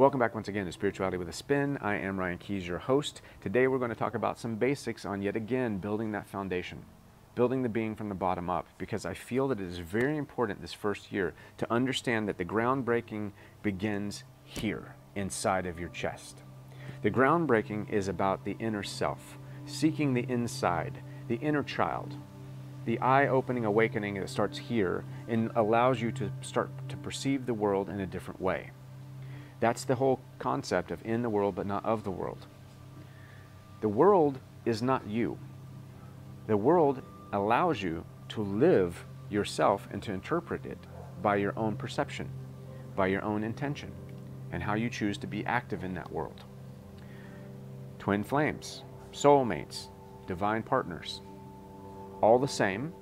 Welcome back once again to Spirituality with a Spin. I am Ryan Keys, your host. Today we're going to talk about some basics on, yet again, building that foundation, building the being from the bottom up, because I feel that it is very important this first year to understand that the groundbreaking begins here, inside of your chest. The groundbreaking is about the inner self, seeking the inside, the inner child, the eye-opening awakening that starts here and allows you to start to perceive the world in a different way. That's the whole concept of in the world but not of the world. The world is not you. The world allows you to live yourself and to interpret it by your own perception, by your own intention, and how you choose to be active in that world. Twin flames, soulmates, divine partners, all the same.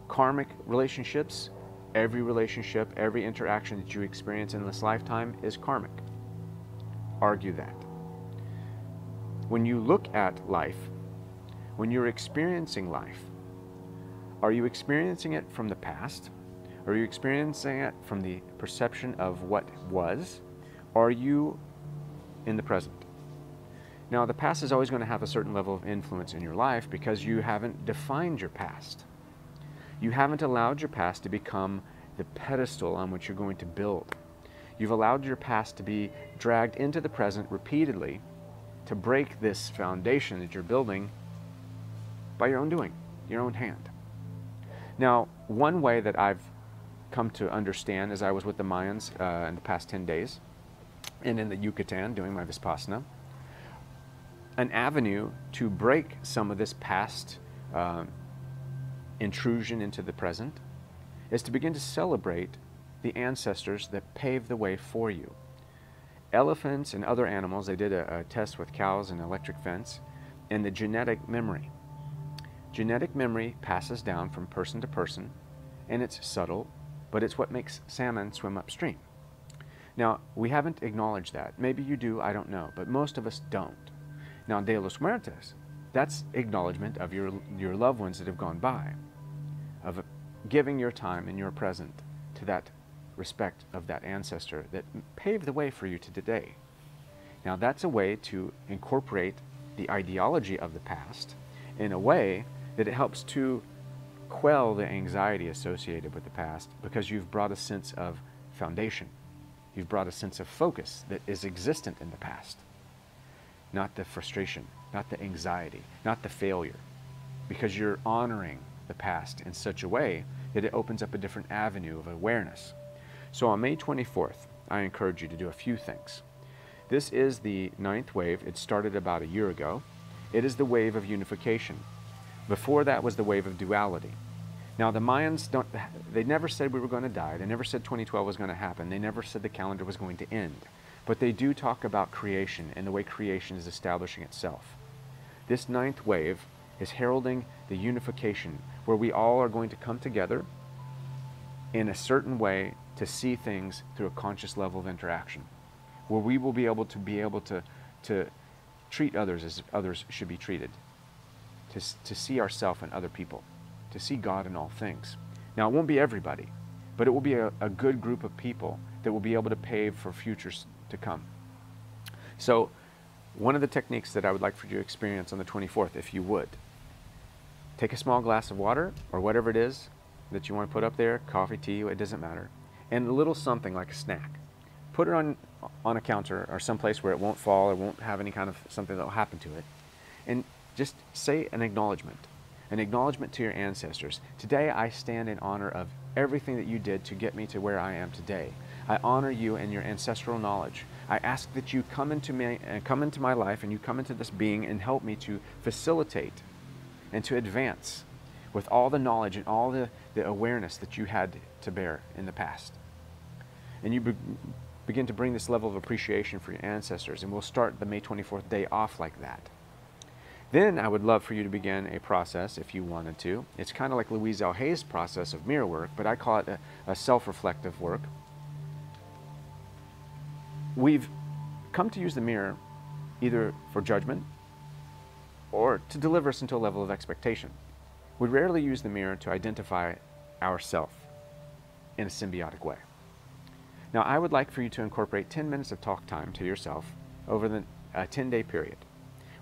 Karmic relationships, every relationship, every interaction that you experience in this lifetime is karmic. Argue that. When you look at life, when you're experiencing life, are you experiencing it from the past? Are you experiencing it from the perception of what was? Or are you in the present? Now, the past is always going to have a certain level of influence in your life because you haven't defined your past. You haven't allowed your past to become the pedestal on which you're going to build. You've allowed your past to be dragged into the present repeatedly to break this foundation that you're building by your own doing, your own hand. Now, one way that I've come to understand as I was with the Mayans in the past 10 days and in the Yucatan doing my Vipassana, an avenue to break some of this past intrusion into the present is to begin to celebrate the ancestors that paved the way for you. Elephants and other animals, they did a test with cows and electric fence, and the genetic memory. Genetic memory passes down from person to person, and it's subtle, but it's what makes salmon swim upstream. Now, we haven't acknowledged that. Maybe you do, I don't know, but most of us don't. Now, De los Muertos, that's acknowledgement of your loved ones that have gone by, of giving your time and your present to that respect of that ancestor that paved the way for you to today. Now, that's a way to incorporate the ideology of the past in a way that it helps to quell the anxiety associated with the past, because you've brought a sense of foundation. You've brought a sense of focus that is existent in the past. Not the frustration, not the anxiety, not the failure, because you're honoring the past in such a way that it opens up a different avenue of awareness. So on May 24th, I encourage you to do a few things. This is the 9th wave. It started about a year ago. It is the wave of unification. Before that was the wave of duality. Now, the Mayans, they never said we were going to die. They never said 2012 was going to happen. They never said the calendar was going to end. But they do talk about creation and the way creation is establishing itself. This 9th wave is heralding the unification, where we all are going to come together in a certain way to see things through a conscious level of interaction, where we will be able to treat others as others should be treated, to see ourselves in other people, to see God in all things. Now, it won't be everybody, but it will be a good group of people that will be able to pave for futures to come. So, one of the techniques that I would like for you to experience on the 24th, if you would, take a small glass of water, or whatever it is that you want to put up there, coffee, tea, it doesn't matter, and a little something like a snack. Put it on a counter or someplace where it won't fall or won't have any kind of something that will happen to it. And just say an acknowledgement to your ancestors. Today I stand in honor of everything that you did to get me to where I am today. I honor you and your ancestral knowledge. I ask that you come into my life and you come into this being and help me to facilitate and to advance with all the knowledge and all the awareness that you had to bear in the past. And you begin to bring this level of appreciation for your ancestors, and we'll start the May 24th day off like that. Then I would love for you to begin a process, if you wanted to. It's kind of like Louise L. Hay's process of mirror work, but I call it a self-reflective work. We've come to use the mirror either for judgment or to deliver us into a level of expectation. We rarely use the mirror to identify ourself in a symbiotic way. Now, I would like for you to incorporate 10 minutes of talk time to yourself over the 10-day period,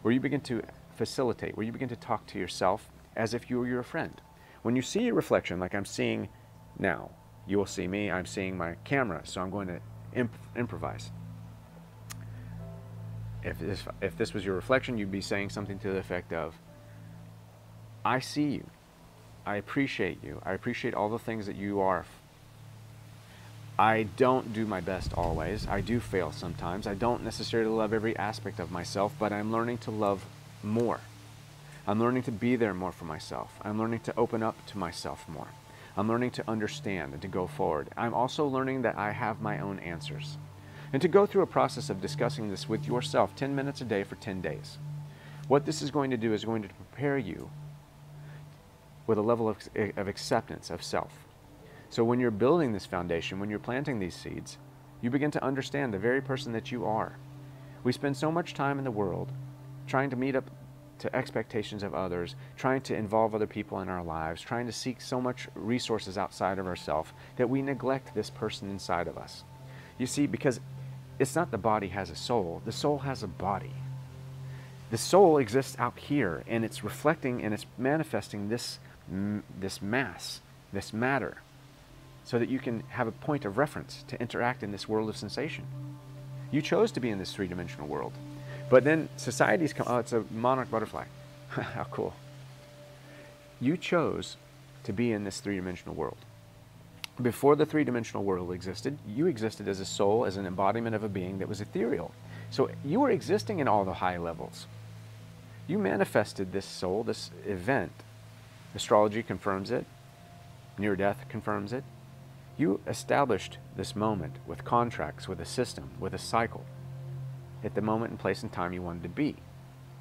where you begin to facilitate, where you begin to talk to yourself as if you were your friend. When you see your reflection, like I'm seeing now, you will see me, I'm seeing my camera, so I'm going to improvise. If this was your reflection, you'd be saying something to the effect of, I see you, I appreciate you, I appreciate all the things that you are. I don't do my best always, I do fail sometimes, I don't necessarily love every aspect of myself, but I'm learning to love more. I'm learning to be there more for myself. I'm learning to open up to myself more. I'm learning to understand and to go forward. I'm also learning that I have my own answers. And to go through a process of discussing this with yourself 10 minutes a day for 10 days. What this is going to do is going to prepare you with a level of acceptance of self. So when you're building this foundation, when you're planting these seeds, you begin to understand the very person that you are. We spend so much time in the world trying to meet up to expectations of others, trying to involve other people in our lives, trying to seek so much resources outside of ourselves that we neglect this person inside of us. You see, because it's not the body has a soul, the soul has a body. The soul exists out here, and it's reflecting and it's manifesting this mass, this matter, so that you can have a point of reference to interact in this world of sensation. You chose to be in this three-dimensional world. But then society's come, oh, it's a monarch butterfly. How cool. You chose to be in this three-dimensional world. Before the three-dimensional world existed, you existed as a soul, as an embodiment of a being that was ethereal. So you were existing in all the high levels. You manifested this soul, this event. Astrology confirms it. Near death confirms it. You established this moment with contracts, with a system, with a cycle, at the moment and place and time you wanted to be,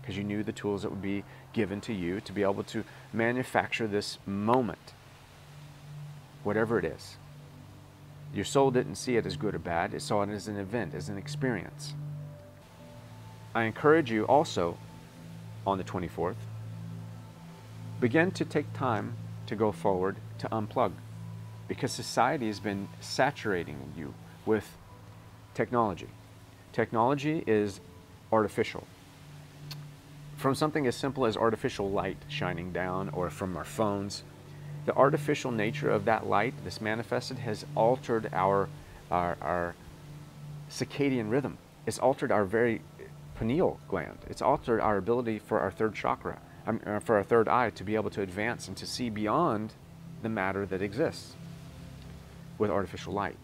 because you knew the tools that would be given to you to be able to manufacture this moment, whatever it is. Your soul didn't see it as good or bad, it saw it as an event, as an experience. I encourage you also, on the 24th, begin to take time to go forward to unplug, because society has been saturating you with technology. Technology is artificial. From something as simple as artificial light shining down, or from our phones, the artificial nature of that light, this manifested, has altered our circadian rhythm. It's altered our very pineal gland. It's altered our ability for our third chakra, for our third eye, to be able to advance and to see beyond the matter that exists with artificial light.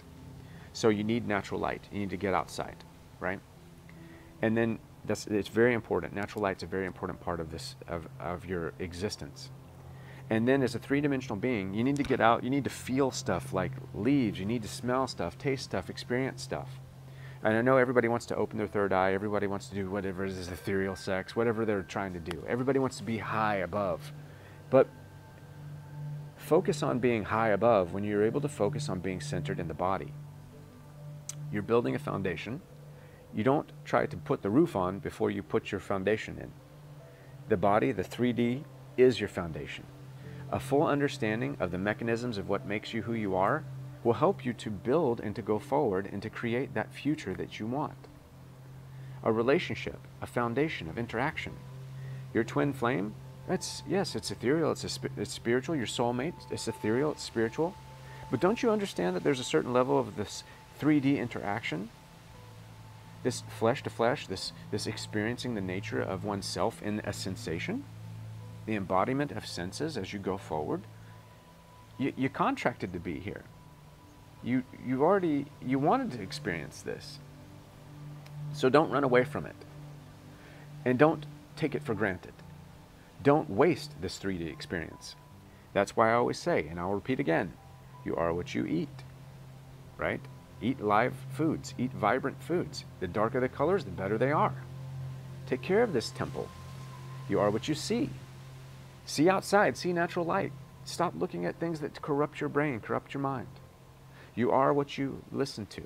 So you need natural light. You need to get outside. Right? And then it's very important. Natural light's a very important part of this, of your existence. And then as a three-dimensional being, you need to get out, you need to feel stuff like leaves, you need to smell stuff, taste stuff, experience stuff. And I know everybody wants to open their third eye, everybody wants to do whatever is ethereal sex, whatever they're trying to do. Everybody wants to be high above. But focus on being high above when you're able to focus on being centered in the body. You're building a foundation. You don't try to put the roof on before you put your foundation in. The body, the 3D, is your foundation. A full understanding of the mechanisms of what makes you who you are will help you to build and to go forward and to create that future that you want. A relationship, a foundation of interaction. Your twin flame, yes, it's ethereal, it's spiritual. Your soulmate, it's ethereal, it's spiritual. But don't you understand that there's a certain level of this 3D interaction? This flesh to flesh, this experiencing the nature of oneself in a sensation, the embodiment of senses as you go forward. You contracted to be here. You wanted to experience this. So don't run away from it. And don't take it for granted. Don't waste this 3D experience. That's why I always say, and I'll repeat again, you are what you eat, right? Eat live foods, eat vibrant foods. The darker the colors, the better they are. Take care of this temple. You are what you see. See outside, see natural light. Stop looking at things that corrupt your brain, corrupt your mind. You are what you listen to.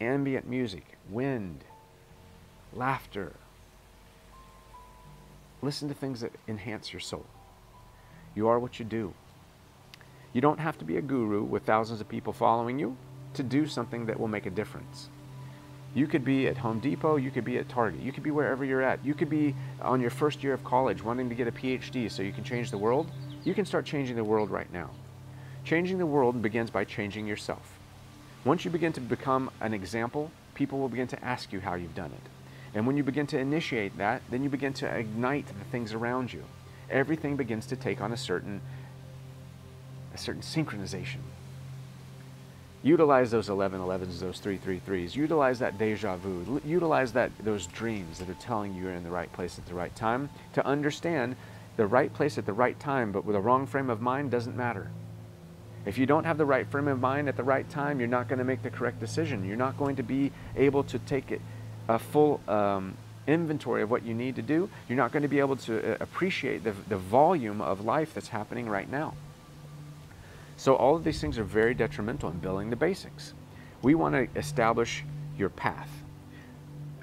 Ambient music, wind, laughter. Listen to things that enhance your soul. You are what you do. You don't have to be a guru with thousands of people following you. to do something that will make a difference. You could be at Home Depot, you could be at Target, you could be wherever you're at. You could be on your first year of college wanting to get a PhD so you can change the world. You can start changing the world right now. Changing the world begins by changing yourself. Once you begin to become an example, people will begin to ask you how you've done it. And when you begin to initiate that, then you begin to ignite the things around you. Everything begins to take on a certain synchronization. Utilize those 1111s, those 333s. Utilize that deja vu. Utilize those dreams that are telling you you're in the right place at the right time, to understand the right place at the right time, but with a wrong frame of mind doesn't matter. If you don't have the right frame of mind at the right time, you're not going to make the correct decision. You're not going to be able to take a full inventory of what you need to do. You're not going to be able to appreciate the volume of life that's happening right now. So all of these things are very detrimental in building the basics. We want to establish your path.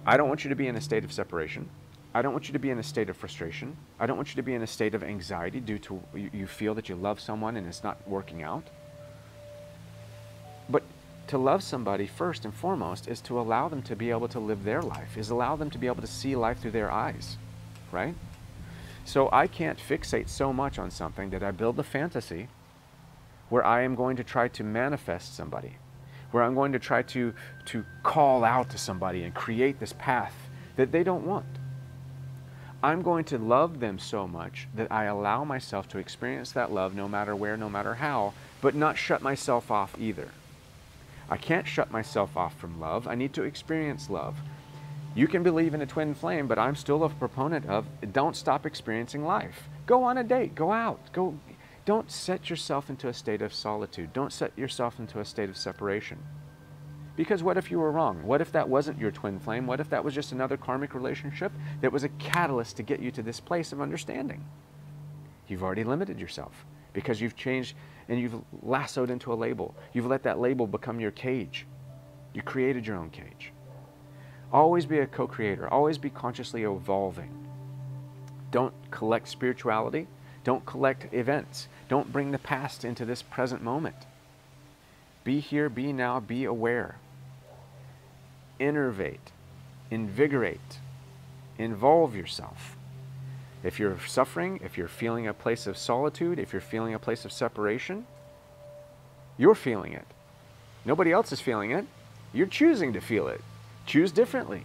I don't want you to be in a state of separation. I don't want you to be in a state of frustration. I don't want you to be in a state of anxiety due to you feel that you love someone and it's not working out. But to love somebody first and foremost is to allow them to be able to live their life, is allow them to be able to see life through their eyes, right? So I can't fixate so much on something that I build a fantasy where I am going to try to manifest somebody, where I'm going to try to call out to somebody and create this path that they don't want. I'm going to love them so much that I allow myself to experience that love no matter where, no matter how, but not shut myself off either. I can't shut myself off from love. I need to experience love. You can believe in a twin flame, but I'm still a proponent of don't stop experiencing life. Go on a date, go out, go. Don't set yourself into a state of solitude. Don't set yourself into a state of separation. Because what if you were wrong? What if that wasn't your twin flame? What if that was just another karmic relationship that was a catalyst to get you to this place of understanding? You've already limited yourself because you've changed and you've lassoed into a label. You've let that label become your cage. You created your own cage. Always be a co-creator. Always be consciously evolving. Don't collect spirituality. Don't collect events. Don't bring the past into this present moment. Be here, be now, be aware. Innervate, invigorate, involve yourself. If you're suffering, if you're feeling a place of solitude, if you're feeling a place of separation, you're feeling it. Nobody else is feeling it. You're choosing to feel it. Choose differently.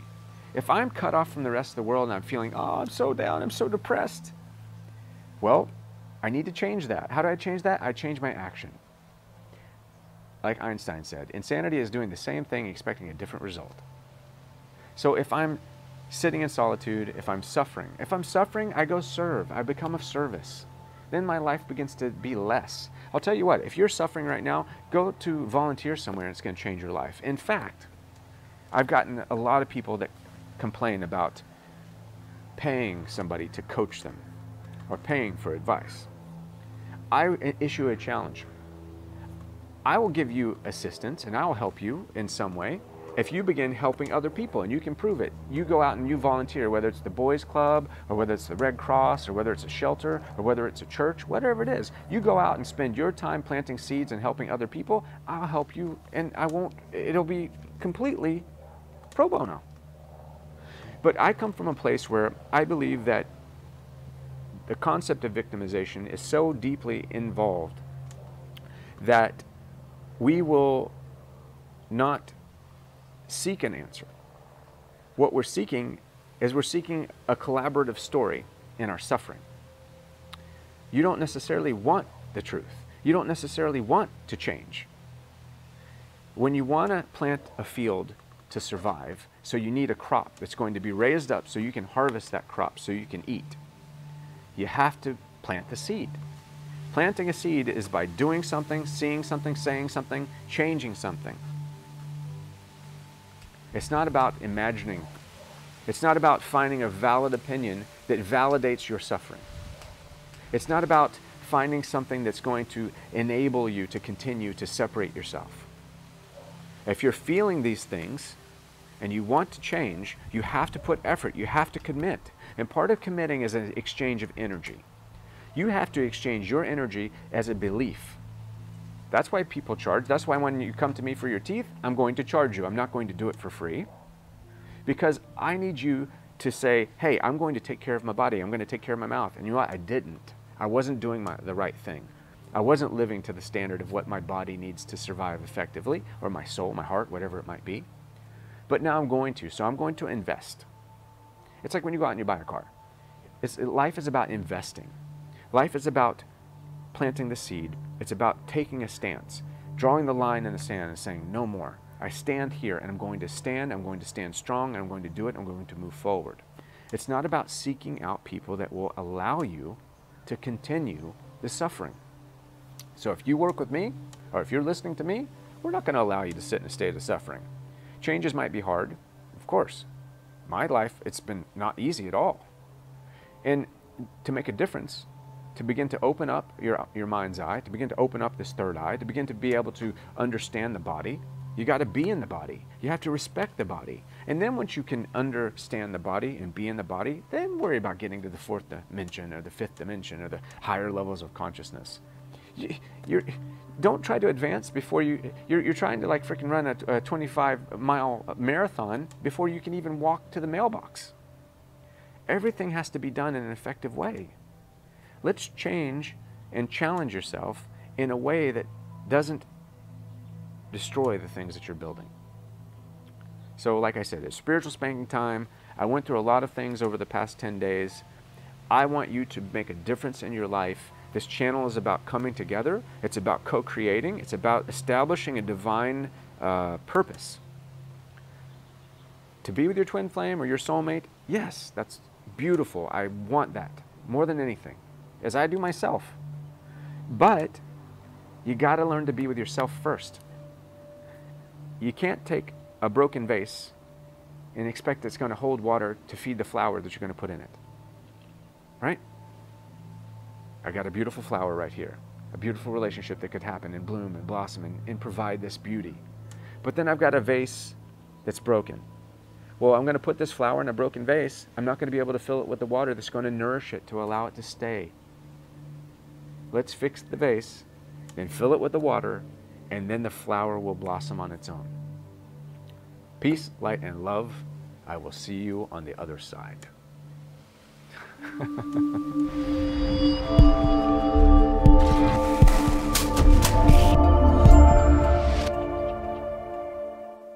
If I'm cut off from the rest of the world and I'm feeling, oh, I'm so down, I'm so depressed, well, I need to change that. How do I change that? I change my action. Like Einstein said, insanity is doing the same thing expecting a different result. So if I'm sitting in solitude, if I'm suffering, I go serve. I become of service. Then my life begins to be less. I'll tell you what, if you're suffering right now, go to volunteer somewhere and it's going to change your life. In fact, I've gotten a lot of people that complain about paying somebody to coach them or paying for advice. I issue a challenge. I will give you assistance and I will help you in some way if you begin helping other people, and you can prove it. You go out and you volunteer, whether it's the boys club or whether it's the Red Cross or whether it's a shelter or whether it's a church, whatever it is. You go out and spend your time planting seeds and helping other people. I'll help you, and it'll be completely pro bono. But I come from a place where I believe that the concept of victimization is so deeply involved that we will not seek an answer. What we're seeking is we're seeking a collaborative story in our suffering. You don't necessarily want the truth. You don't necessarily want to change. When you want to plant a field to survive, so you need a crop that's going to be raised up so you can harvest that crop so you can eat, you have to plant the seed. Planting a seed is by doing something, seeing something, saying something, changing something. It's not about imagining. It's not about finding a valid opinion that validates your suffering. It's not about finding something that's going to enable you to continue to separate yourself. If you're feeling these things and you want to change, you have to put effort, you have to commit. And part of committing is an exchange of energy. You have to exchange your energy as a belief. That's why people charge. That's why when you come to me for your teeth, I'm going to charge you. I'm not going to do it for free. Because I need you to say, hey, I'm going to take care of my body. I'm going to take care of my mouth. And you know what? I didn't. I wasn't doing the right thing. I wasn't living to the standard of what my body needs to survive effectively, or my soul, my heart, whatever it might be. But now I'm going to. So I'm going to invest. It's like when you go out and you buy a car. Life is about investing. Life is about planting the seed. It's about taking a stance, drawing the line in the sand and saying, no more. I stand here and I'm going to stand strong, and I'm going to do it, I'm going to move forward. It's not about seeking out people that will allow you to continue the suffering. So if you work with me, or if you're listening to me, we're not going to allow you to sit in a state of suffering. Changes might be hard, of course. My life, it's been not easy at all. And to make a difference, to begin to open up your mind's eye, to begin to open up this third eye, to begin to be able to understand the body, you got to be in the body. You have to respect the body. And then once you can understand the body and be in the body, then worry about getting to the fourth dimension or the fifth dimension or the higher levels of consciousness. Don't try to advance before you're trying to like freaking run a 25-mile marathon before you can even walk to the mailbox. Everything has to be done in an effective way. Let's change and challenge yourself in a way that doesn't destroy the things that you're building. So like I said, it's spiritual spanking time. I went through a lot of things over the past 10 days. I want you to make a difference in your life. This channel is about coming together. It's about co-creating. It's about establishing a divine purpose. To be with your twin flame or your soulmate, yes, that's beautiful. I want that more than anything, as I do myself. But you got to learn to be with yourself first. You can't take a broken vase and expect it's going to hold water to feed the flower that you're going to put in it. Right? I got a beautiful flower right here. A beautiful relationship that could happen and bloom and blossom and provide this beauty. But then I've got a vase that's broken. Well, I'm going to put this flower in a broken vase. I'm not going to be able to fill it with the water that's going to nourish it to allow it to stay. Let's fix the vase, then fill it with the water, and then the flower will blossom on its own. Peace, light, and love. I will see you on the other side.